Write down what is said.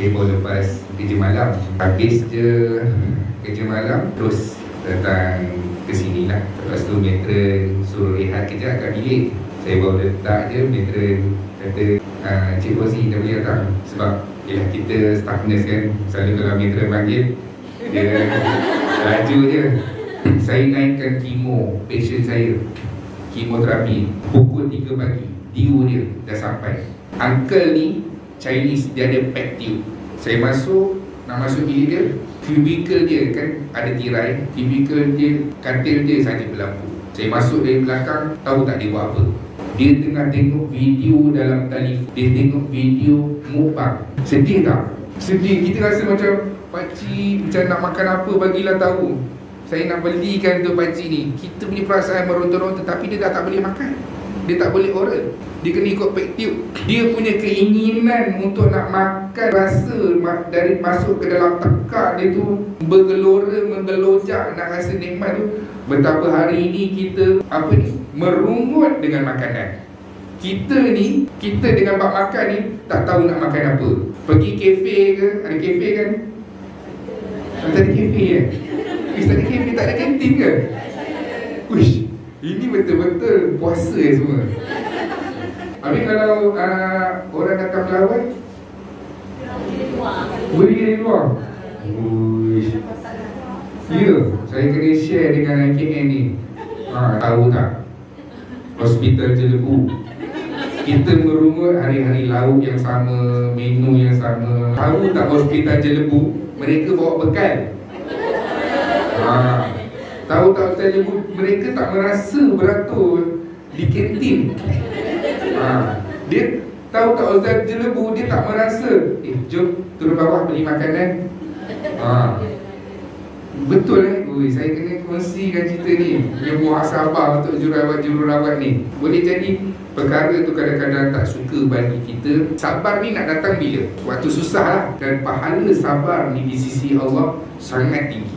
Saya baru lepas kerja malam. Habis je kerja malam, terus datang ke sini lah. Lepas tu matron suruh rehat kejap kat bilik. Saya baru letak je, matron kata, Cik Fauzi dah boleh datang. Sebab yelah kita staff nurse kan, selalu kalau matron panggil, dia laju je. Saya naikkan kemo patient saya, kemoterapi, pukul 3 pagi. Diu dia dah sampai. Uncle ni Chinese, dia ada pack tube. Saya nak masuk bilik dia, cubicle dia kan ada tirai, cubicle dia, katil dia saja berlampu. Saya masuk dari belakang, tahu tak dia buat apa? Dia tengah tengok video dalam telefon. Dia tengok video mukbang. Sedih tak? Sedih. Kita rasa macam, pakcik macam nak makan apa, bagilah tahu. Saya nak belikan untuk pakcik ni. Kita punya perasaan meronta-ronta, tapi dia dah tak boleh makan. Dia tak boleh oral. Dia kena ikut pack tube. Dia punya keinginan untuk nak makan, rasa dari masuk ke dalam tekak dia tu bergelora, menggelojak nak rasa nikmat tu. Betapa hari ini kita merungut dengan makanan. Kita dengan bab makan ni tak tahu nak makan apa. Pergi kafe ke, ada kafe kan? Tak ada kafe kan? Tak ada kafe, tak ada kantin ke? Uish, ini betul-betul puasa semua. Habis kalau orang datang melawat, beli dari luar. Uish. Ya, saya kena share dengan KN ni. Tahu tak? Hospital Jelebu. Kita merungut hari-hari lauk yang sama, menu yang sama. Tahu tak Hospital Jelebu, mereka bawa bekal. Tahu tak Hospital Jelebu, mereka tak merasa beratur di kantin. Dia tahu tak Hospital Jelebu, dia tak merasa, jom turun bawah beli makanan. Betul saya kena kongsikan cerita ni. Yang muhasabah untuk jururawat ni. Boleh jadi perkara tu kadang-kadang tak suka bagi kita. Sabar ni nak datang bila? Waktu susah lah. Dan pahala sabar ni di sisi Allah sangat tinggi.